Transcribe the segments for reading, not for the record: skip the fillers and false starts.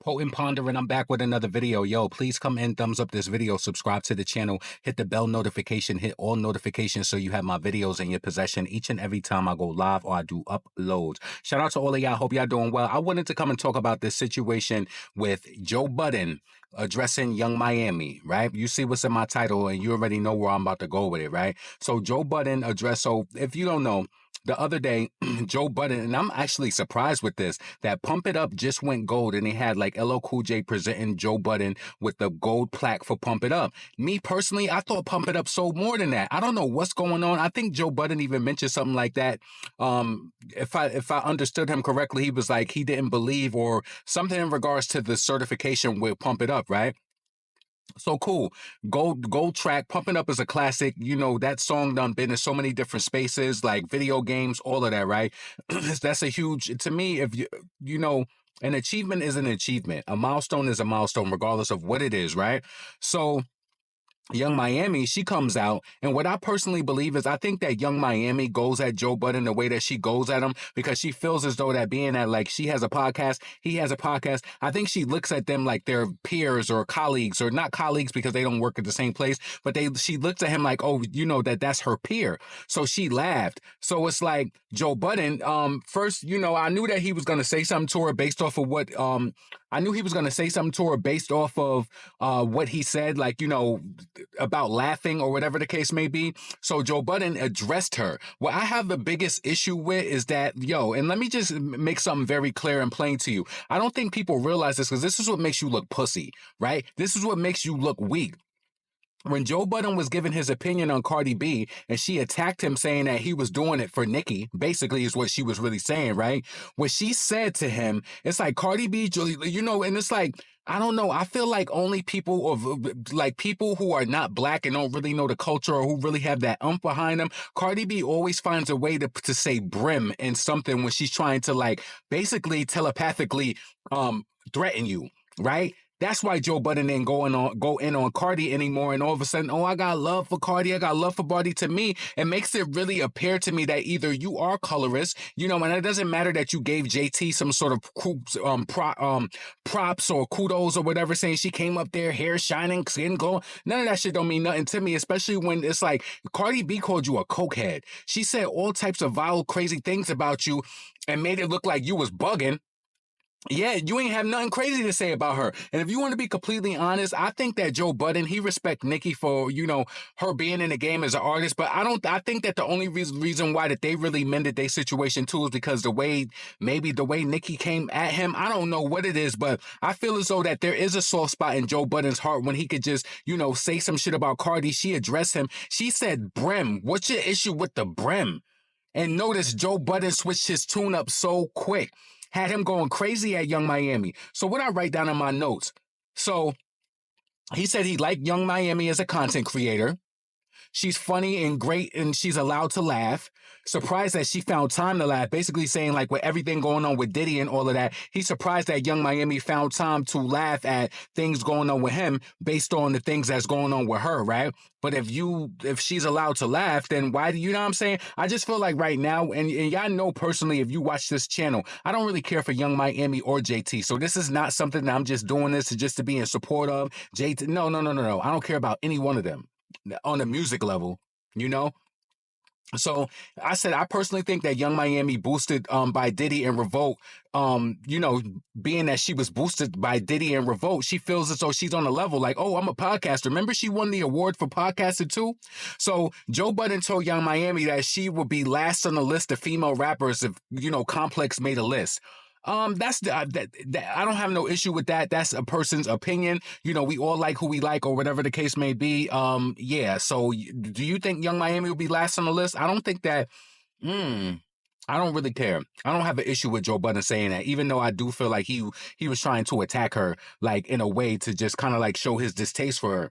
Potent Pondering, I'm back with another video. Yo, please come in, thumbs up this video, subscribe to the channel, hit the bell notification, hit all notifications so you have my videos in your possession each and every time I go live or I do uploads. Shout out to all of y'all. Hope y'all doing well. I wanted to come and talk about this situation with Joe Budden addressing Young Miami, right? You see what's in my title and you already know where I'm about to go with it, right? So Joe Budden addressed, so if you don't know, the other day, Joe Budden, and I'm actually surprised with this, that Pump It Up just went gold and they had like LL Cool J presenting Joe Budden with the gold plaque for Pump It Up. Me personally, I thought Pump It Up sold more than that. I don't know what's going on. I think Joe Budden even mentioned something like that. If I understood him correctly, he was like, he didn't believe or something in regards to the certification with Pump It Up, right? So cool. Gold track. Pumping Up is a classic. You know, that song done been in so many different spaces, like video games, all of that, right? That's a huge, to me, if you know, an achievement is an achievement. A milestone is a milestone, regardless of what it is, right? So Young Miami, she comes out, and what I personally believe is I think that Young Miami goes at Joe Budden the way that she goes at him because she feels as though that being that like she has a podcast, he has a podcast. I think she looks at them like they're peers or colleagues, or not colleagues because they don't work at the same place, but she looks at him like, oh, you know, that's her peer. So she laughed. So it's like Joe Budden, first, you know, I knew that he was gonna say something to her based off of what I knew he was gonna say something to her based off of what he said, like, you know, about laughing or whatever the case may be. So Joe Budden addressed her. What I have the biggest issue with is that, yo, and let me just make something very clear and plain to you. I don't think people realize this because this is what makes you look pussy, right? This is what makes you look weak. When Joe Budden was giving his opinion on Cardi B and she attacked him saying that he was doing it for Nicki, basically is what she was really saying, right? What she said to him, it's like Cardi B, you know, and it's like, I don't know. I feel like only people like people who are not black and don't really know the culture or who really have that behind them. Cardi B always finds a way to say brim in something when she's trying to like basically telepathically threaten you, right? That's why Joe Budden ain't go in on Cardi anymore. And all of a sudden, oh, I got love for Cardi. I got love for Cardi. To me, it makes it really appear to me that either you are colorist, you know, and it doesn't matter that you gave JT some sort of props or kudos or whatever, saying she came up there, hair shining, skin glowing. None of that shit don't mean nothing to me, especially when it's like Cardi B called you a cokehead. She said all types of vile, crazy things about you and made it look like you was bugging. Yeah, you ain't have nothing crazy to say about her. And if you want to be completely honest, I think that Joe Budden, he respect Nicki for, you know, her being in the game as an artist. But I think that the only reason why that they really mended their situation too is because maybe the way Nicki came at him, I don't know what it is, but I feel as though that there is a soft spot in Joe Budden's heart when he could just, you know, say some shit about Cardi. She addressed him. She said, brim, what's your issue with the brim? And notice Joe Budden switched his tune up so quick. Had him going crazy at Young Miami. So what I write down in my notes. So he said he liked Young Miami as a content creator. She's funny and great and she's allowed to laugh. Surprised that she found time to laugh. Basically saying like with everything going on with Diddy and all of that, he's surprised that Young Miami found time to laugh at things going on with him based on the things that's going on with her, right? But if she's allowed to laugh, then why do you know what I'm saying? I just feel like right now, and y'all know personally, if you watch this channel, I don't really care for Young Miami or JT. So this is not something that I'm just doing this just to be in support of JT. No. I don't care about any one of them on the music level, you know? So I said, I personally think that Young Miami boosted by Diddy and Revolt, you know, being that she was boosted by Diddy and Revolt, she feels as though she's on a level like, oh, I'm a podcaster. Remember she won the award for podcasting too? So Joe Budden told Young Miami that she would be last on the list of female rappers if, you know, Complex made a list. I don't have no issue with that. That's a person's opinion. You know, we all like who we like or whatever the case may be. Yeah. So do you think Young Miami will be last on the list? I don't think that. I don't really care. I don't have an issue with Joe Budden saying that, even though I do feel like he was trying to attack her, like in a way to just kind of like show his distaste for her.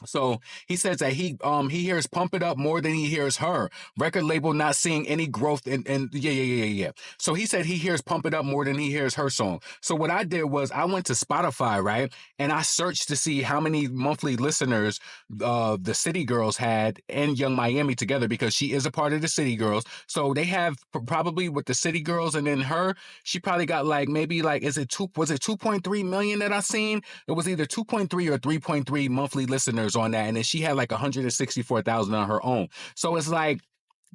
So he says that he hears Pump It Up more than he hears her. Record label not seeing any growth in yeah. So he said he hears Pump It Up more than he hears her song. So what I did was I went to Spotify, right? And I searched to see how many monthly listeners the City Girls had and Young Miami together, because she is a part of the City Girls. So they have probably with the City Girls and then her, she probably got like maybe like was it 2.3 million that I seen? It was either 2.3 or 3.3 monthly listeners on that. And then she had like 164,000 on her own. So it's like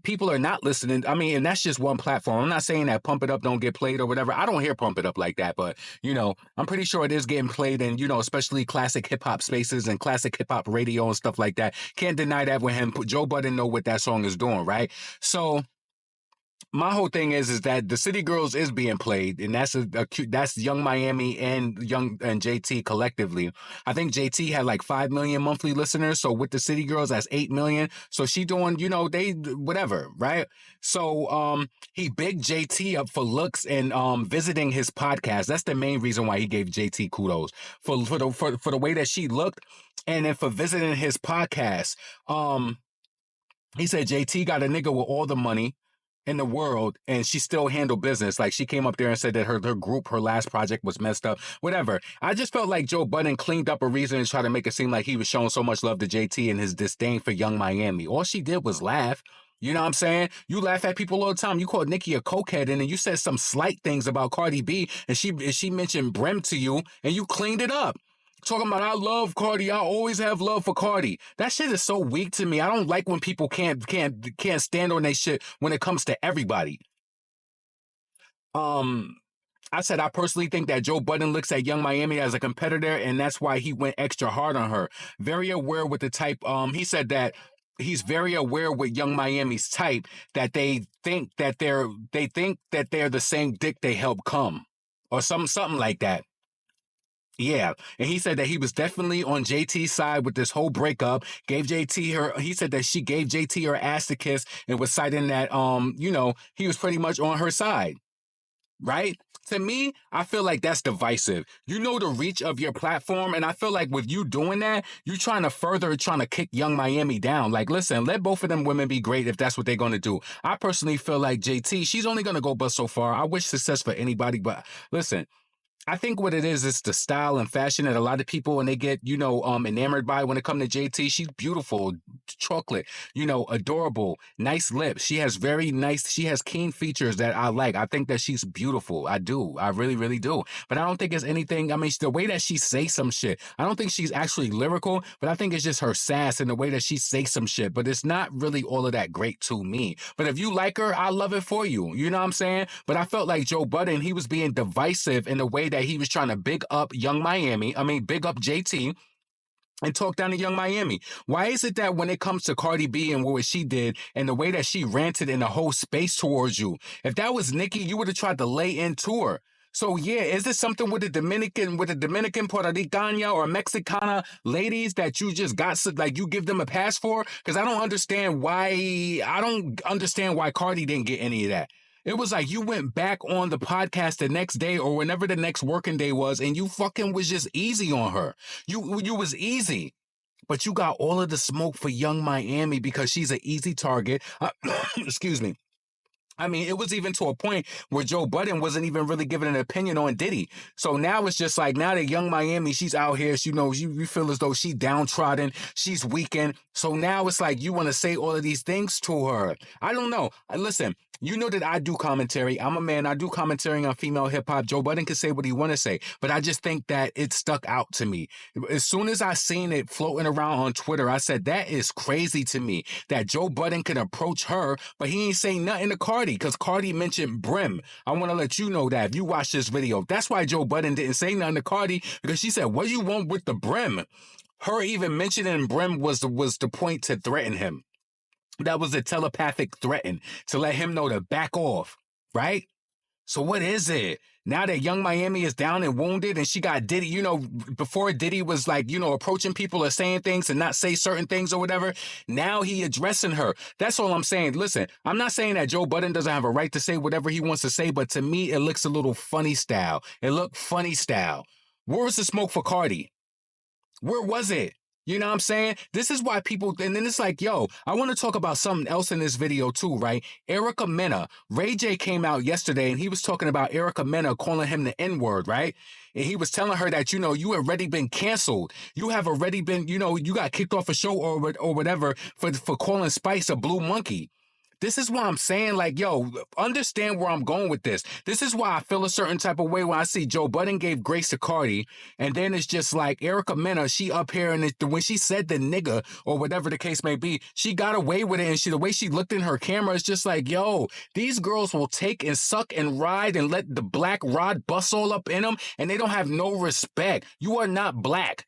people are not listening. I mean, and that's just one platform. I'm not saying that Pump It Up don't get played or whatever. I don't hear Pump It Up like that, but I'm pretty sure it is getting played in, especially classic hip hop spaces and classic hip hop radio and stuff like that. Can't deny that with him. Joe Budden know what that song is doing, right? So my whole thing is that the City Girls is being played, and that's Young Miami and JT collectively. I think JT had like 5 million monthly listeners, so with the City Girls, that's 8 million. So she doing, they whatever, right? So he bigged JT up for looks and visiting his podcast. That's the main reason why he gave JT kudos for the way that she looked, and then for visiting his podcast. He said JT got a nigga with all the money in the world, and she still handled business. Like, she came up there and said that her group, her last project was messed up, whatever. I just felt like Joe Budden cleaned up a reason to try to make it seem like he was showing so much love to JT and his disdain for Young Miami. All she did was laugh. You know what I'm saying? You laugh at people all the time. You called Nicki a cokehead, and then you said some slight things about Cardi B, and she mentioned Brem to you, and you cleaned it up. Talking about I love Cardi, I always have love for Cardi. That shit is so weak to me. I don't like when people can't stand on their shit when it comes to everybody. I said I personally think that Joe Budden looks at Young Miami as a competitor, and that's why he went extra hard on her. Very aware with the type. He said that he's very aware with Young Miami's type, that they think that they're the same dick they help come, or something like that. Yeah, and he said that he was definitely on JT's side with this whole breakup. He said that she gave JT her ass to kiss, and was citing that he was pretty much on her side, right? To me, I feel like that's divisive. You know the reach of your platform, and I feel like with you doing that, you're trying to kick Young Miami down. Like, listen, let both of them women be great if that's what they're going to do. I personally feel like JT, she's only going to go but so far. I wish success for anybody, but listen, I think what it is the style and fashion that a lot of people, when they get, enamored by when it comes to JT. She's beautiful, chocolate, adorable, nice lips. She has keen features that I like. I think that she's beautiful. I do. I really, really do. But I don't think it's anything. I mean, the way that she say some shit, I don't think she's actually lyrical, but I think it's just her sass and the way that she say some shit. But it's not really all of that great to me. But if you like her, I love it for you. You know what I'm saying? But I felt like Joe Budden, he was being divisive in the way that he was trying to big up big up JT and talk down to Young Miami. Why is it that when it comes to Cardi B and what she did and the way that she ranted in the whole space towards you, if that was Nicki, you would have tried to lay into her. So yeah, is this something with the Dominican, Puerto Ricana or Mexicana ladies that you just got, like, you give them a pass for? Because I don't understand why Cardi didn't get any of that. It was like you went back on the podcast the next day or whenever the next working day was, and you fucking was just easy on her. You was easy. But you got all of the smoke for Young Miami because she's an easy target. Excuse me. I mean, it was even to a point where Joe Budden wasn't even really giving an opinion on Diddy. So now it's just like, now that Young Miami, she's out here, you feel as though she's downtrodden, she's weakened. So now it's like you want to say all of these things to her. I don't know. Listen, you know that I do commentary. I'm a man. I do commentary on female hip hop. Joe Budden can say what he want to say, but I just think that it stuck out to me. As soon as I seen it floating around on Twitter, I said, that is crazy to me that Joe Budden can approach her, but he ain't saying nothing to Cardi because Cardi mentioned Brim. I want to let you know that if you watch this video, that's why Joe Budden didn't say nothing to Cardi, because she said, what do you want with the Brim? Her even mentioning Brim was the point to threaten him. That was a telepathic threat to let him know to back off, right? So what is it? Now that Young Miami is down and wounded and she got Diddy, before Diddy was like, approaching people or saying things and not say certain things or whatever, now he addressing her. That's all I'm saying. Listen, I'm not saying that Joe Budden doesn't have a right to say whatever he wants to say, but to me, it looks a little funny style. It looked funny style. Where was the smoke for Cardi? Where was it? You know what I'm saying? This is why people, and then it's like, yo, I want to talk about something else in this video too, right? Erica Mena. Ray J came out yesterday and he was talking about Erica Mena calling him the N-word, right? And he was telling her that, you know, you already been canceled. You have already been, you know, you got kicked off a show or whatever for calling Spice a blue monkey. This is why I'm saying, like, yo, understand where I'm going with this. This is why I feel a certain type of way when I see Joe Budden gave grace to Cardi, and then it's just like Erica Mena, she up here, and when she said the nigga, or whatever the case may be, she got away with it, and the way she looked in her camera is just like, yo, these girls will take and suck and ride and let the black rod bust all up in them, and they don't have no respect. You are not black.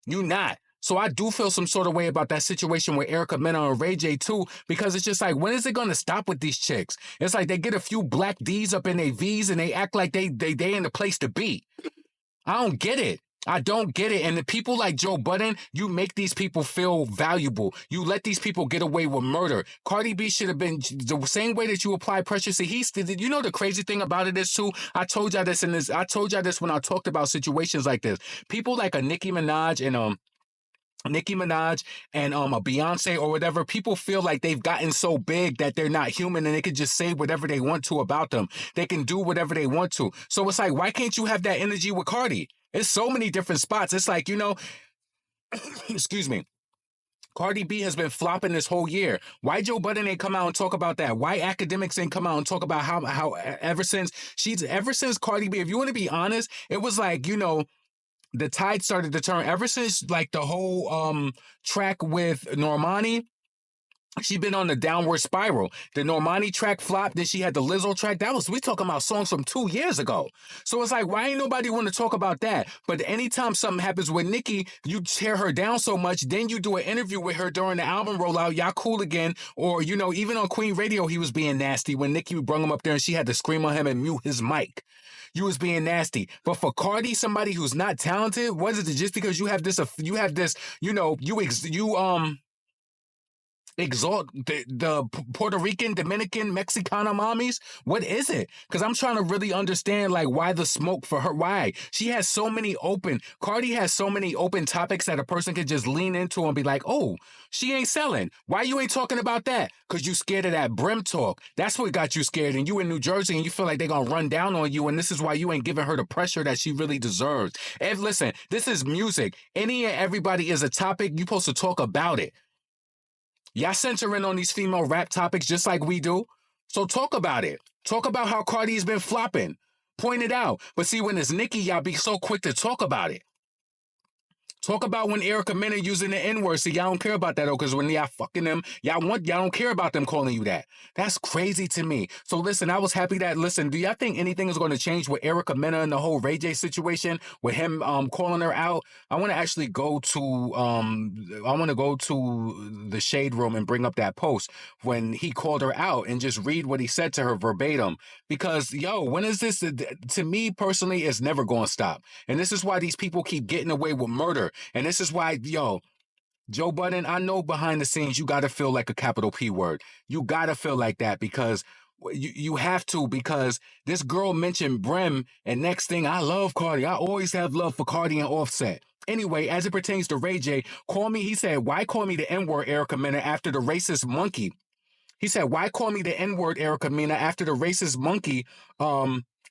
You not. So I do feel some sort of way about that situation with Erica Mena and Ray J too, because it's just like, when is it going to stop with these chicks? It's like they get a few black D's up in their V's and they act like they in the place to be. I don't get it. I don't get it. And the people like Joe Budden, you make these people feel valuable. You let these people get away with murder. Cardi B should have been the same way that you apply pressure. See, you know, the crazy thing about it is too, I told y'all this when I talked about situations like this. People like a Nicki Minaj and a Beyonce or whatever, people feel like they've gotten so big that they're not human and they can just say whatever they want to about them. They can do whatever they want to. So it's like, why can't you have that energy with Cardi? It's so many different spots. It's like, you know, excuse me. Cardi B has been flopping this whole year. Why Joe Budden ain't come out and talk about that? Why academics ain't come out and talk about how ever since Cardi B, if you want to be honest, it was like, you know, the tide started to turn ever since like the whole track with Normani. She's been on the downward spiral. The Normani track flopped, then she had the Lizzo track. We talking about songs from 2 years ago. So it's like, why ain't nobody want to talk about that? But anytime something happens with Nicki, you tear her down so much, then you do an interview with her during the album rollout, y'all cool again. Or, you know, even on Queen Radio, he was being nasty when Nicki brung him up there and she had to scream on him and mute his mic. You was being nasty. But for Cardi, somebody who's not talented, what is it just because you have this, you know, you exalt the Puerto Rican, Dominican, Mexicana mommies? What is it? Because I'm trying to really understand, like, why the smoke for her? Why? Cardi has so many open topics that a person can just lean into and be like, oh, she ain't selling. Why you ain't talking about that? Because you scared of that brim talk. That's what got you scared. And you in New Jersey and you feel like they're going to run down on you. And this is why you ain't giving her the pressure that she really deserves. And listen, this is music. Any and everybody is a topic. You're supposed to talk about it. Y'all center in on these female rap topics just like we do. So talk about it. Talk about how Cardi's been flopping. Point it out. But see, when it's Nicki, y'all be so quick to talk about it. Talk about when Erica Mena using the N-word. See, y'all don't care about that, though, because when y'all fucking them, y'all don't care about them calling you that. That's crazy to me. So listen, I was happy that, listen, do y'all think anything is going to change with Erica Mena and the whole Ray J situation with him calling her out? I want to actually go to the Shade Room and bring up that post when he called her out and just read what he said to her verbatim. Because, yo, when is this, to me personally, it's never going to stop. And this is why these people keep getting away with murder. And this is why, yo, Joe Budden, I know behind the scenes you got to feel like a capital P word. You got to feel like that because you have to, because this girl mentioned Brim, and next thing, I love Cardi. I always have love for Cardi and Offset. Anyway, as it pertains to Ray J, he said, why call me the N-word, Erica Mena, after the racist monkey? He said, why call me the N-word, Erica Mena, after the racist monkey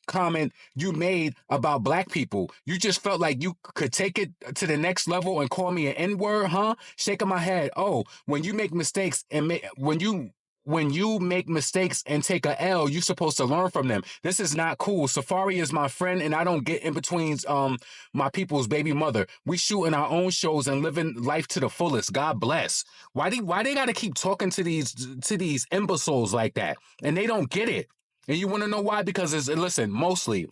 comment you made about black people? You just felt like you could take it to the next level and call me an N-word, huh? Shaking my head. Oh, when you make mistakes and when you make mistakes and take a L, you're supposed to learn from them. This is not cool. Safari is my friend, and I don't get in between my people's baby mother. We shooting our own shows and living life to the fullest. God bless. Why they gotta keep talking to these imbeciles like that? And they don't get it. And you want to know why? Because listen, mostly,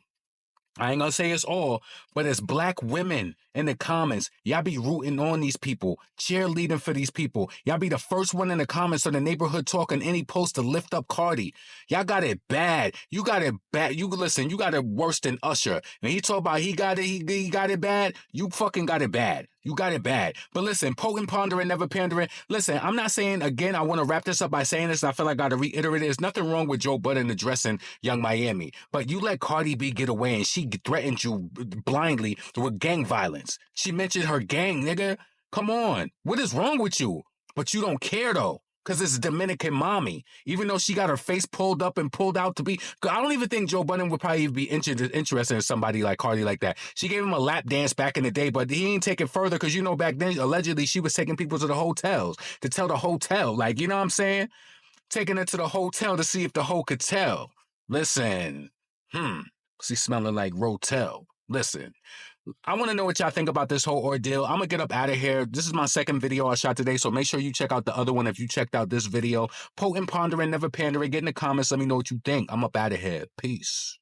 I ain't gonna say it's all, but it's black women in the comments. Y'all be rooting on these people, cheerleading for these people. Y'all be the first one in the comments on the neighborhood talking any post to lift up Cardi. Y'all got it bad. You got it bad. You listen, you got it worse than Usher. And he talk about he got it bad. You fucking got it bad. You got it bad. But listen, potent, pondering, never pandering. Listen, I'm not saying, again, I want to wrap this up by saying this, and I feel like I got to reiterate it. There's nothing wrong with Joe Budden addressing Young Miami. But you let Cardi B get away, and she threatened you blindly with gang violence. She mentioned her gang, nigga. Come on. What is wrong with you? But you don't care, though. Because it's Dominican mommy. Even though she got her face pulled up and pulled out to be... I don't even think Joe Budden would probably be interested in somebody like Cardi like that. She gave him a lap dance back in the day, but he ain't take it further because, you know, back then, allegedly, she was taking people to the hotels to tell the hotel. Like, you know what I'm saying? Taking it to the hotel to see if the hoe could tell. Listen. She's smelling like Rotel. Listen. I want to know what y'all think about this whole ordeal. I'm going to get up out of here. This is my second video I shot today, so make sure you check out the other one if you checked out this video. Potent, pondering, never pandering. Get in the comments. Let me know what you think. I'm up out of here. Peace.